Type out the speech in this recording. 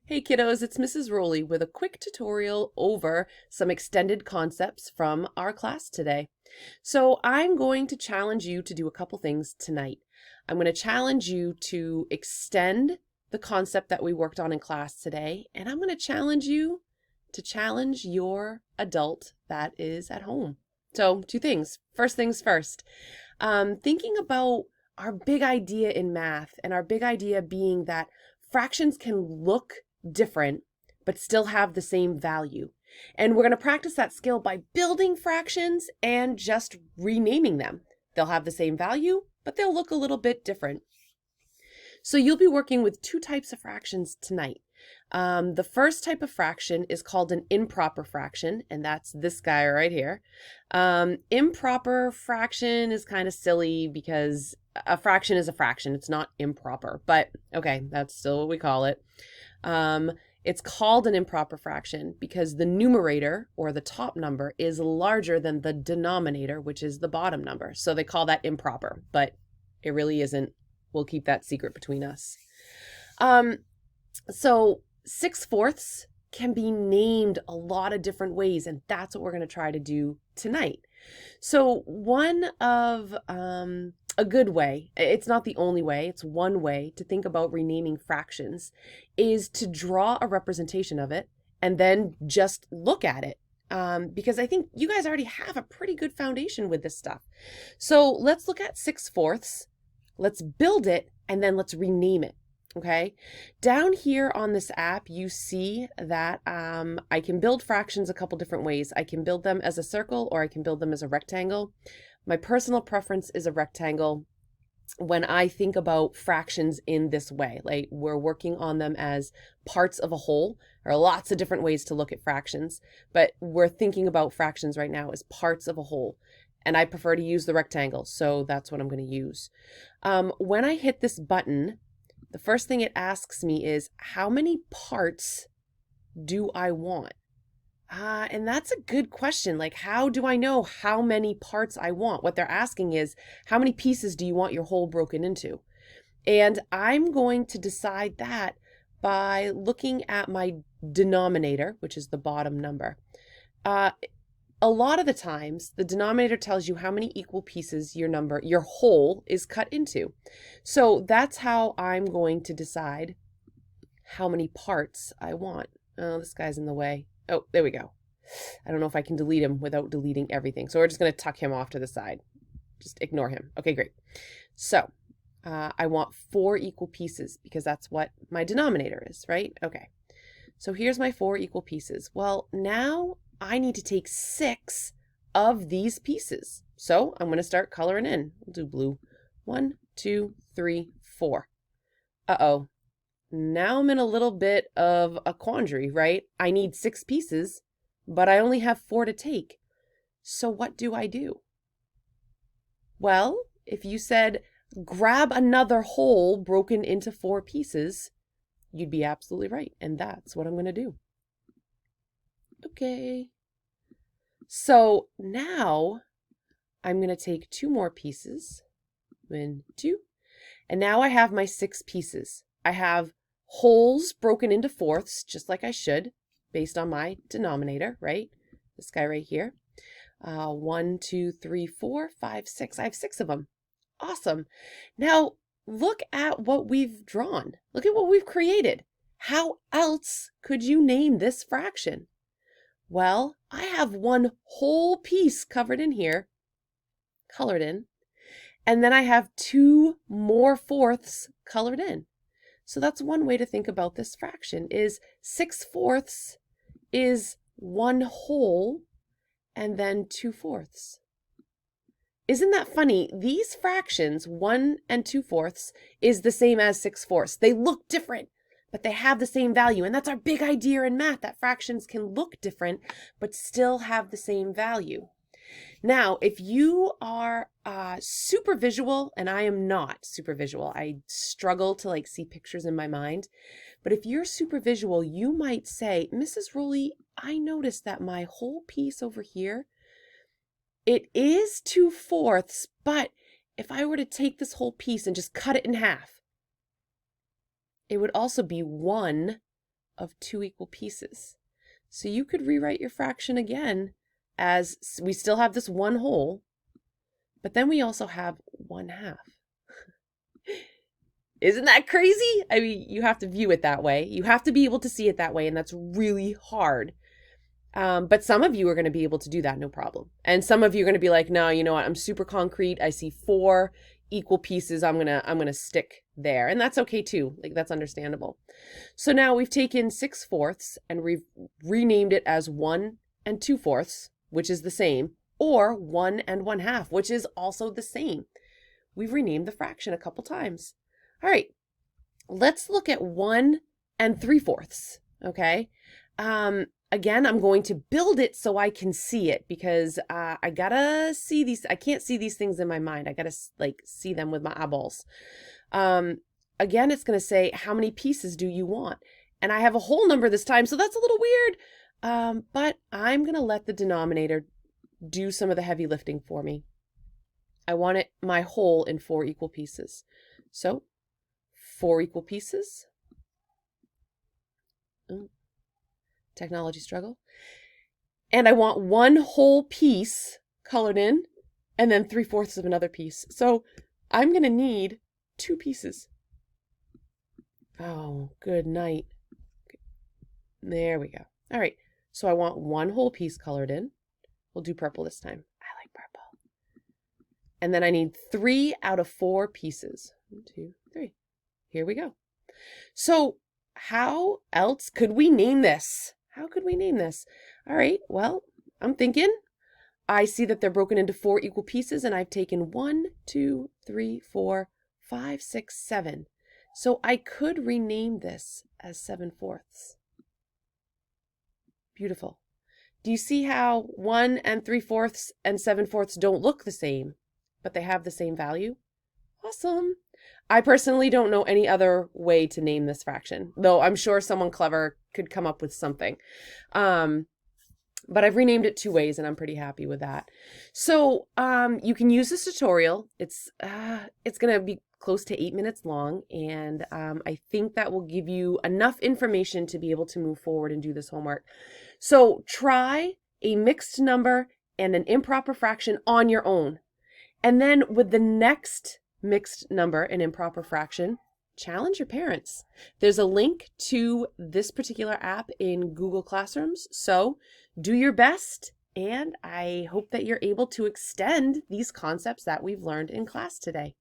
Hey kiddos, it's Mrs. Rowley with a quick tutorial over some extended concepts from our class today. So I'm going to challenge you to do a couple things tonight. I'm going to challenge you to extend the concept that we worked on in class today, and I'm going to challenge you to challenge your adult that is at home. So two things. First things first, thinking about our big idea in math, and our big idea being that fractions can look different but still have the same value. And we're going to practice that skill by building fractions and just renaming them. They'll have the same value, but they'll look a little bit different. So you'll be working with two types of fractions tonight. The first type of fraction is called an improper fraction, and that's this guy right here. Improper fraction is kind of silly because a fraction is a fraction. It's not improper, but okay, that's still what we call it. It's called an improper fraction because the numerator, or the top number, is larger than the denominator, which is the bottom number. So they call that improper, but it really isn't. We'll keep that secret between us. So 6/4 can be named a lot of different ways, and that's what we're going to try to do tonight. So one of a good way, it's not the only way, it's one way to think about renaming fractions, is to draw a representation of it and then just look at it. Because I think you guys already have a pretty good foundation with this stuff. So let's look at 6/4. Let's build it and then let's rename it. Okay, down here on this app, you see that I can build fractions a couple different ways. I can build them as a circle or I can build them as a rectangle. My personal preference is a rectangle when I think about fractions in this way. Like, we're working on them as parts of a whole. There are lots of different ways to look at fractions, but we're thinking about fractions right now as parts of a whole. And I prefer to use the rectangle, so that's what I'm going to use. When I hit this button, the first thing it asks me is, how many parts do I want? And that's a good question. Like, how do I know how many parts I want? What they're asking is, how many pieces do you want your whole broken into? And I'm going to decide that by looking at my denominator, which is the bottom number. A lot of the times, the denominator tells you how many equal pieces your whole is cut into. So that's how I'm going to decide how many parts I want. Oh, this guy's in the way. Oh, there we go. I don't know if I can delete him without deleting everything. So we're just going to tuck him off to the side. Just ignore him. Okay, great. So I want 4 equal pieces because that's what my denominator is, right? Okay. So here's my 4 equal pieces. Well, now I need to take 6 of these pieces. So I'm going to start coloring in. We'll do blue. 1, 2, 3, 4. Uh-oh. Now I'm in a little bit of a quandary, right? I need 6 pieces, but I only have 4 to take. So what do I do? Well, if you said, grab another whole broken into 4 pieces, you'd be absolutely right. And that's what I'm going to do. Okay. So now I'm going to take 2 more pieces. 1, 2. And now I have my 6 pieces. I have wholes broken into fourths, just like I should, based on my denominator, right? This guy right here. 1, 2, 3, 4, 5, 6. I have 6 of them. Awesome. Now look at what we've drawn. Look at what we've created. How else could you name this fraction? Well, I have 1 whole piece covered in here, colored in, and then I have 2 more fourths colored in. So that's one way to think about this fraction, is 6/4 is 1 whole and then 2 fourths. Isn't that funny? These fractions, 1 and 2 fourths, is the same as 6/4. They look different, but they have the same value. And that's our big idea in math, that fractions can look different, but still have the same value. Now, if you are super visual, and I am not super visual, I struggle to see pictures in my mind, but if you're super visual, you might say, Mrs. Rowley, I noticed that my whole piece over here, it is 2 fourths, but if I were to take this whole piece and just cut it in half, it would also be 1 of 2 equal pieces. So you could rewrite your fraction again as we still have this 1 whole, but then we also have 1/2. Isn't that crazy? I mean, you have to view it that way. You have to be able to see it that way, and that's really hard. But some of you are going to be able to do that, no problem. And some of you are going to be like, no, you know what? I'm super concrete. I see 4 equal pieces. I'm gonna stick there, and that's okay too. Like, that's understandable. So now we've taken 6/4 and we've renamed it as 1 2/4, which is the same, or 1 1/2, which is also the same. We've renamed the fraction a couple times. All right, let's look at 1 3/4. Okay. Again, I'm going to build it so I can see it, because I gotta see these. I can't see these things in my mind. I gotta like see them with my eyeballs. Again, it's going to say, how many pieces do you want? And I have a whole number this time, so that's a little weird. But I'm going to let the denominator do some of the heavy lifting for me. I want it my whole in 4 equal pieces. So 4 equal pieces. Technology struggle. And I want 1 whole piece colored in, and then 3/4 of another piece. So I'm going to need 2 pieces. Oh, good night. There we go. All right. So I want 1 whole piece colored in. We'll do purple this time. I like purple. And then I need 3 out of 4 pieces. 1, 2, 3. Here we go. So how else could we name this? How could we name this? All right. Well, I'm thinking. I see that they're broken into 4 equal pieces, and I've taken 1, 2, 3, 4, 5, 6, 7. So I could rename this as 7/4. Beautiful. Do you see how 1 3/4 and 7/4 don't look the same, but they have the same value? Awesome. I personally don't know any other way to name this fraction, though I'm sure someone clever could come up with something. But I've renamed it 2 ways, and I'm pretty happy with that. So you can use this tutorial. It's going to be close to 8 minutes long, and I think that will give you enough information to be able to move forward and do this homework. So try a mixed number and an improper fraction on your own. And then with the next mixed number and improper fraction, challenge your parents. There's a link to this particular app in Google Classrooms. So do your best, and I hope that you're able to extend these concepts that we've learned in class today.